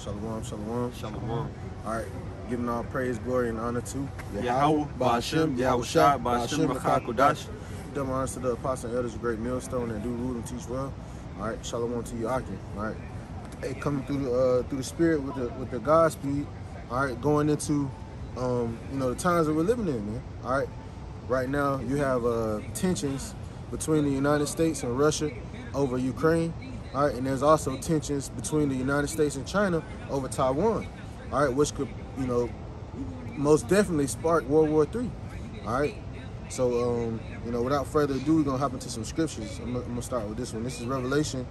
Shalom, shalom. Shalom. All right, giving all praise, glory, and honor to Yahweh, Ba'ashem, Yahushua, Ba'ashem, B'chakodash. Double honors to the apostles and elders, a great millstone that do rule and teach well. All right, shalom to you, Akim. All right, hey, coming through the spirit with the Godspeed. All right, going into the times that we're living in, man. All right, right now you have tensions between the United States and Russia over Ukraine. All right, and there's also tensions between the United States and China over Taiwan. All right, which could, most definitely spark World War III. All right, so, without further ado, we're going to hop into some scriptures. I'm going to start with this one. This is Revelation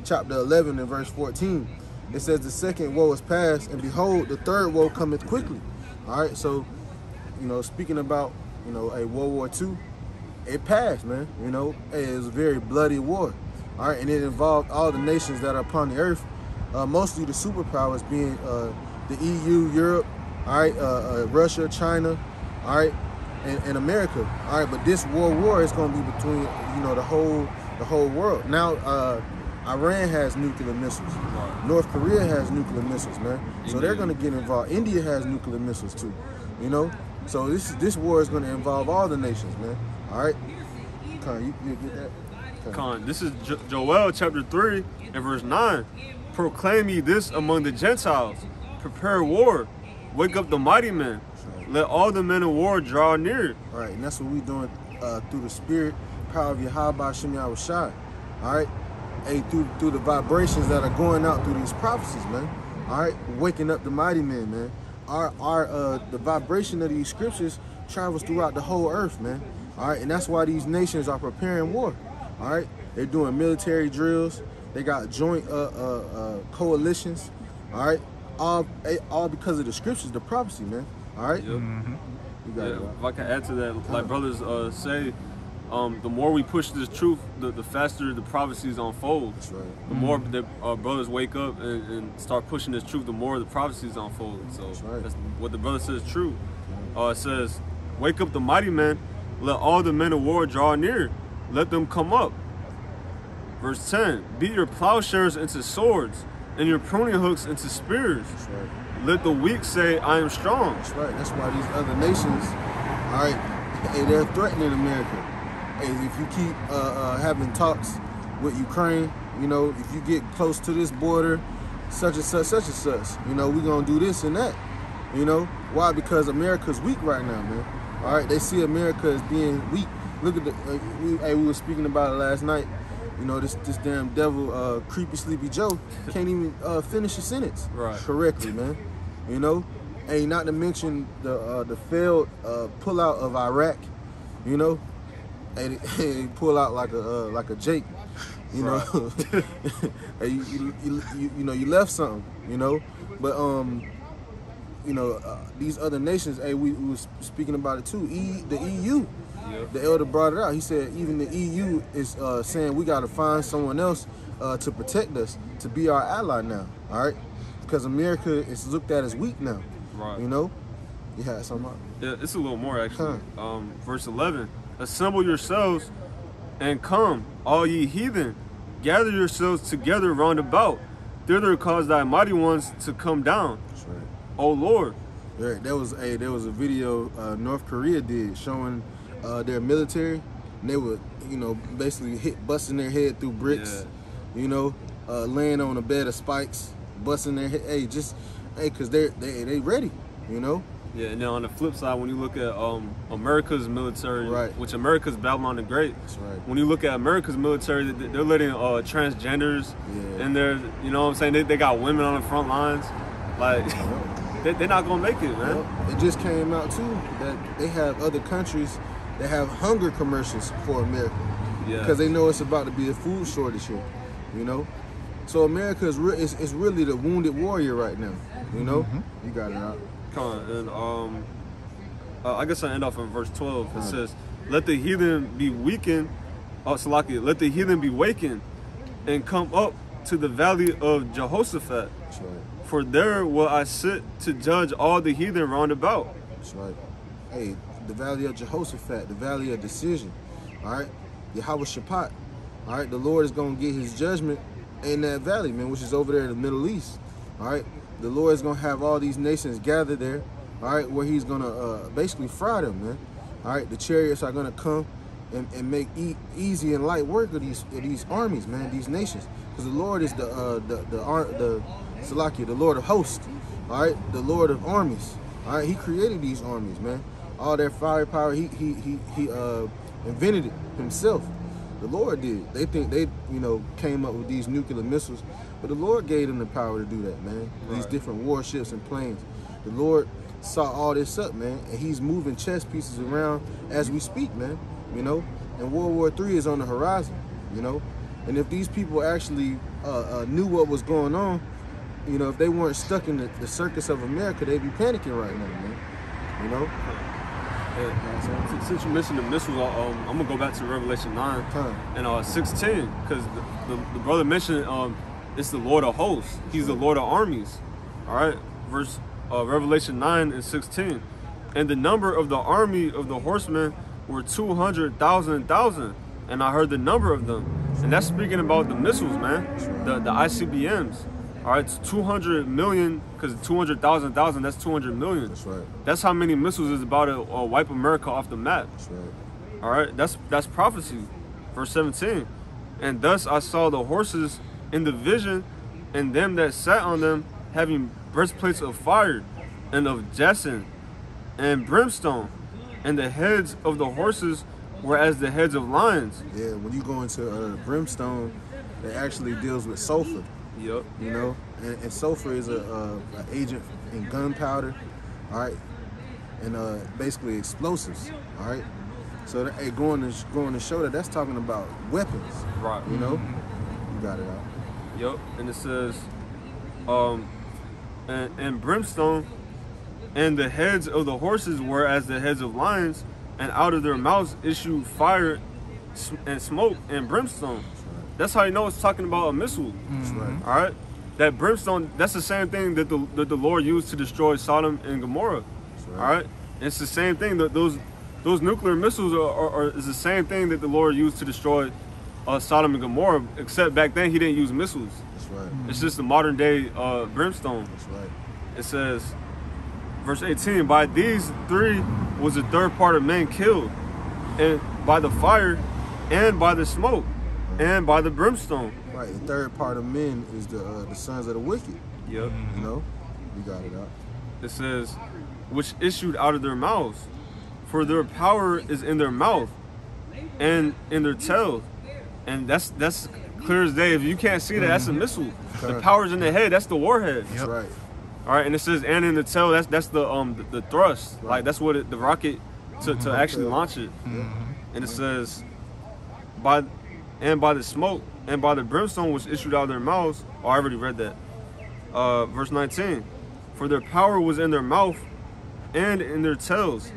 chapter 11 and verse 14. It says, the second woe is past, and behold, the third woe cometh quickly. All right, so, speaking about, a World War II, it passed, man. It was a very bloody war. All right, and it involved all the nations that are upon the earth, mostly the superpowers being the EU, Europe, all right, Russia, China, all right, and America. All right, but this world war is going to be between, the whole world. Now, Iran has nuclear missiles. North Korea has nuclear missiles, man. So they're going to get involved. India has nuclear missiles too, So this war is going to involve all the nations, man. All right, Con, you get that? Con, this is Joel chapter 3 and verse 9. Proclaim ye this among the Gentiles. Prepare war. Wake up the mighty men. Let all the men of war draw near. All right, and that's what we're doing through the spirit, power of Yahweh, Ba'ashem, Yahushua. All right, hey, through the vibrations that are going out through these prophecies, man. All right, waking up the mighty men, man. The vibration of these scriptures travels throughout the whole earth, man. All right, and that's why these nations are preparing war. All right, they're doing military drills. They got joint coalitions. All right, all because of the scriptures, the prophecy, man. All right. Yep. You got it, right? If I can add to that, like brothers say, the more we push this truth, the faster the prophecies unfold. That's right. The more that brothers wake up and start pushing this truth, the more the prophecies unfold. So that's what the brother says is true. It says, wake up the mighty men, let all the men of war draw near. Let them come up. Verse 10, beat your plowshares into swords and your pruning hooks into spears. That's right. Let the weak say, I am strong. That's right. That's why these other nations, all right, hey, they're threatening America. Hey, if you keep having talks with Ukraine, if you get close to this border, such and such, we're going to do this and that. Why? Because America's weak right now, man. All right, they see America as being weak. Look at we were speaking about it last night. This damn devil, creepy sleepy Joe, can't even finish a sentence correctly, man. Hey, not to mention the failed pullout of Iraq. Hey, pull out like a Jake. Hey, you left something. But these other nations. Hey, we was speaking about it too. The EU. Yep. The elder brought it out. He said even the EU is saying we got to find someone else to protect us, to be our ally now. All right, because America is looked at as weak now. Right. You had something. Yeah, it's a little more actually. Verse 11: assemble yourselves and come, all ye heathen, gather yourselves together round about. Thither cause thy mighty ones to come down. That's right. O Lord. Yeah, there was a video North Korea did showing their military, and they would, basically busting their head through bricks, laying on a bed of spikes, busting their head, because they ready, Yeah, and then on the flip side, when you look at America's military, right, which America's Babylon the Great, that's right. When you look at America's military, they're letting transgenders, and they're, they got women on the front lines, like. They're not gonna make it, man. It just came out too that they have other countries that have hunger commercials for America, because they know it's about to be a food shortage here, So America is really the wounded warrior right now, You got it out. And I guess I end off in verse 12. It says, "Let the heathen be weakened, let the heathen be wakened, and come up to the valley of Jehoshaphat. That's right. For there will I sit to judge all the heathen round about." That's right. Hey, the valley of Jehoshaphat, the valley of decision. All right, Yahweh Shaphat. All right, the Lord is going to get his judgment in that valley, man, which is over there in the Middle East. All right, the Lord is gonna have all these nations gather there, all right, where he's gonna basically fry them, man. All right, the chariots are gonna come and make easy and light work of these armies, man, these nations, because the Lord is the Salakia, the Lord of hosts, all right, the Lord of armies, all right. He created these armies, man. All their firepower, he invented it himself. The Lord did. They think they, came up with these nuclear missiles, but the Lord gave them the power to do that, man. These different warships and planes. The Lord saw all this up, man, and he's moving chess pieces around as we speak, man. And World War III is on the horizon, and if these people actually knew what was going on, if they weren't stuck in the circus of America, they'd be panicking right now, man. Since you mentioned the missiles, I'm gonna go back to Revelation 9 and 16, because the brother mentioned it's the Lord of hosts. He's the Lord of armies. All right, Revelation 9 and 16, and the number of the army of the horsemen were 200,000, and I heard the number of them, and that's speaking about the missiles, man, the ICBMs. All right, it's 200 million, because 200,000, that's 200 million. That's right. That's how many missiles is about to wipe America off the map. That's right. All right, that's prophecy. Verse 17, and thus I saw the horses in the vision, and them that sat on them having breastplates of fire, and of jacinth, and brimstone, and the heads of the horses were as the heads of lions. Yeah, when you go into brimstone, it actually deals with sulfur. Yep. And sulfur is a agent in gunpowder, all right, and basically explosives, all right. So that going to show that that's talking about weapons, right? You got it out. Yep. And it says, and brimstone, and the heads of the horses were as the heads of lions, and out of their mouths issued fire and smoke and brimstone. That's how you know it's talking about a missile. That's right. All right, that brimstone, that's the same thing that the Lord used to destroy Sodom and Gomorrah. Right. All right, it's the same thing that those nuclear missiles is the same thing that the Lord used to destroy Sodom and Gomorrah. Except back then he didn't use missiles. That's right. It's just the modern day brimstone. That's right. It says, verse 18, by these three was the third part of men killed, and by the fire, and by the smoke, and by the brimstone. Right, the third part of men is the sons of the wicked. Yep. You got it out. It says, which issued out of their mouths, for their power is in their mouth and in their tail. And that's clear as day. If you can't see that, that's a missile. The power's in the head, that's the warhead. That's right. All right, and it says, and in the tail, that's the thrust. Right. Like that's what the rocket to actually launch it. And it says, by the smoke and by the brimstone which issued out of their mouths. Oh, I already read that. Verse 19, for their power was in their mouth and in their tails.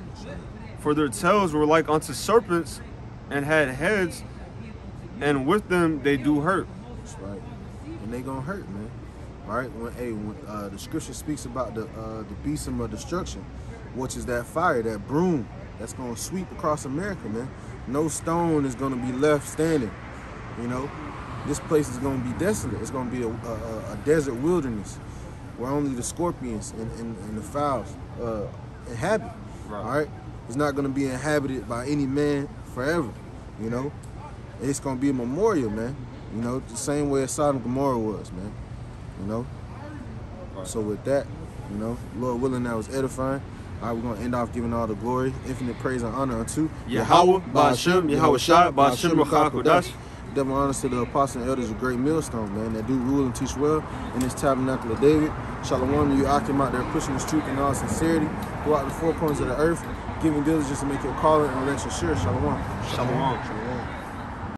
For their tails were like unto serpents, and had heads, and with them they do hurt. That's right. And they gonna hurt, man. All right. When the scripture speaks about the besom of destruction, which is that fire, that broom that's gonna sweep across America, man. No stone is gonna be left standing. This place is gonna be desolate. It's gonna be a desert wilderness where only the scorpions and the fowls inhabit. Right. All right. It's not gonna be inhabited by any man forever. It's gonna be a memorial, man. The same way as Sodom and Gomorrah was, man. Right. So with that, Lord willing, that was edifying. All right, we're going to end off giving all the glory, infinite praise and honor unto Yahweh, Ba'ashem, Yahweh Shai, Ba'ashem, Ruach Double honors to the apostles and elders of Great Millstone, man, that do rule and teach well in this tabernacle of David. Shalom to you, Akim, out there pushing this truth in all sincerity throughout the four corners of the earth, giving diligence to make your calling and election sure. Shalom. Shalom. Shalom.